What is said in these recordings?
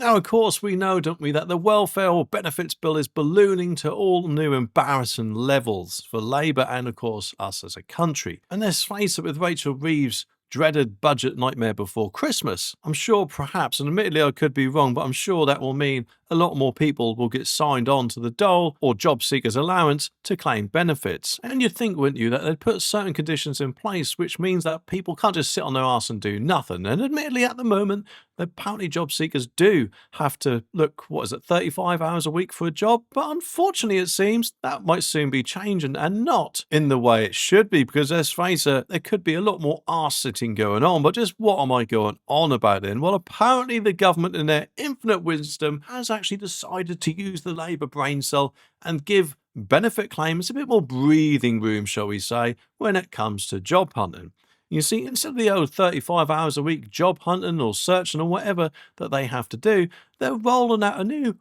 Now, of course, we know, don't we, that the welfare or benefits bill is ballooning to all new embarrassing levels for Labour and, of course, us as a country. And let's face it, with Rachel Reeves' dreaded budget nightmare before Christmas, I'm sure perhaps, and admittedly I could be wrong, but I'm sure that will mean a lot more people will get signed on to the dole or job seekers allowance to claim benefits. And you'd think, wouldn't you, that they'd put certain conditions in place which means that people can't just sit on their arse and do nothing. And admittedly, at the moment, apparently job seekers do have to look, 35 hours a week for a job? But unfortunately, it seems that might soon be changing and not in the way it should be, because let's face it, there could be a lot more arse sitting going on. But just what am I going on about then? Well, apparently the government in their infinite wisdom has actually decided to use the Labour brain cell and give benefit claimants a bit more breathing room, shall we say, when it comes to job hunting. You see, instead of the old 35 hours a week job hunting or searching or whatever that they have to do, they're rolling out a new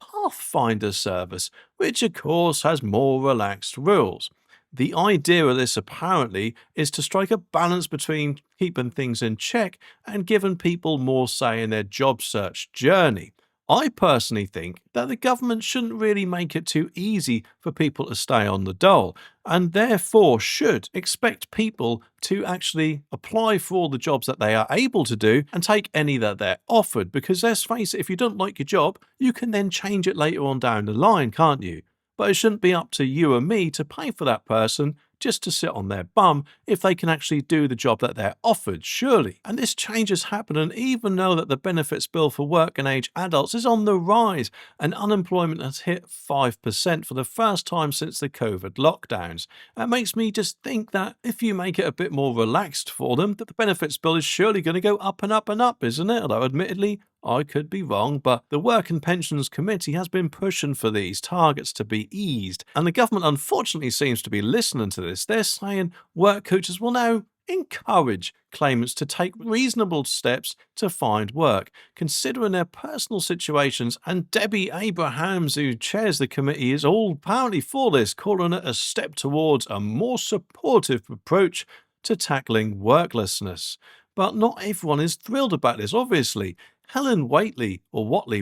Pathfinder service, which of course has more relaxed rules. The idea of this apparently is to strike a balance between keeping things in check and giving people more say in their job search journey. I personally think that the government shouldn't really make it too easy for people to stay on the dole, and therefore should expect people to actually apply for all the jobs that they are able to do and take any that they're offered. Because let's face it, if you don't like your job, you can then change it later on down the line, can't you? But it shouldn't be up to you and me to pay for that person just to sit on their bum if they can actually do the job that they're offered, surely. And this change is happening even though that the benefits bill for working age adults is on the rise and unemployment has hit 5% for the first time since the COVID lockdowns. That makes me just think that if you make it a bit more relaxed for them, that the benefits bill is surely going to go up and up and up, isn't it? Although admittedly, I could be wrong, but the Work and Pensions Committee has been pushing for these targets to be eased, and the government unfortunately seems to be listening to this. They're saying work coaches will now encourage claimants to take reasonable steps to find work, considering their personal situations, and Debbie Abrahams, who chairs the committee, is all apparently for this, calling it a step towards a more supportive approach to tackling worklessness. But not everyone is thrilled about this, obviously. Helen Watley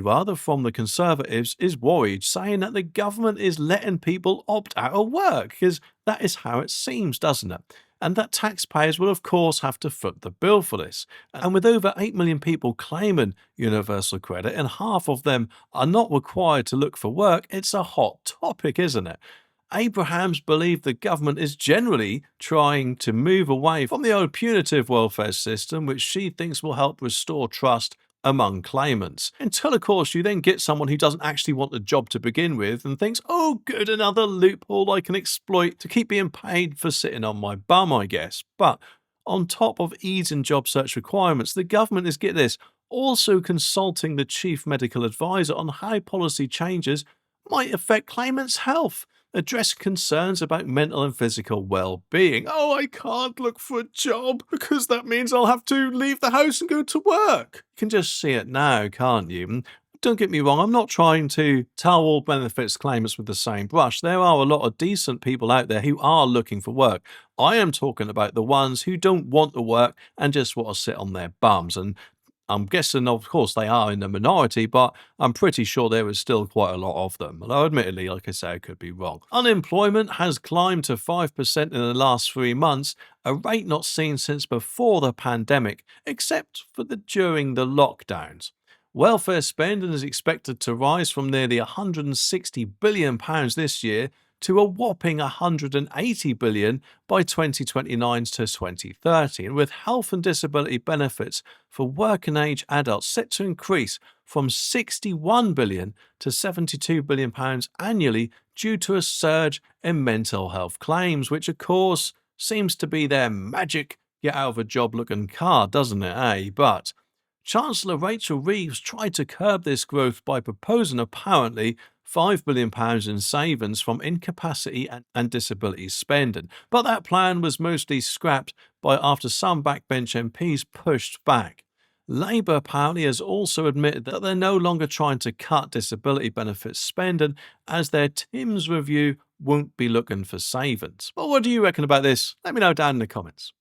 rather, from the Conservatives, is worried, saying that the government is letting people opt out of work, because that is how it seems, doesn't it? And that taxpayers will, of course, have to foot the bill for this. And with over 8 million people claiming universal credit and half of them are not required to look for work, it's a hot topic, isn't it? Abrahams believed the government is generally trying to move away from the old punitive welfare system, which she thinks will help restore trust among claimants. Until, of course, you then get someone who doesn't actually want the job to begin with and thinks, oh, good, another loophole I can exploit to keep being paid for sitting on my bum, I guess. But on top of easing job search requirements, the government is, get this, also consulting the chief medical advisor on how policy changes might affect claimants' health, address concerns about mental and physical well-being. Oh, I can't look for a job because that means I'll have to leave the house and go to work. You can just see it now, can't you? And don't get me wrong, I'm not trying to towel all benefits claimants with the same brush. There are a lot of decent people out there who are looking for work. I am talking about the ones who don't want to work and just want to sit on their bums. And I'm guessing, of course, they are in the minority, but I'm pretty sure there is still quite a lot of them. Although, admittedly, like I say, I could be wrong. Unemployment has climbed to 5% in the last 3 months, a rate not seen since before the pandemic, except for during the lockdowns. Welfare spending is expected to rise from nearly £160 billion this year to a whopping £180 billion by 2029 to 2030, and with health and disability benefits for working age adults set to increase from £61 billion to £72 billion annually due to a surge in mental health claims, which of course seems to be their magic get out of a job looking card, doesn't it, eh? But Chancellor Rachel Reeves tried to curb this growth by proposing apparently £5 billion in savings from incapacity and disability spending. But that plan was mostly scrapped after some backbench MPs pushed back. Labour apparently has also admitted that they're no longer trying to cut disability benefits spending, as their Tim's review won't be looking for savings. But what do you reckon about this? Let me know down in the comments.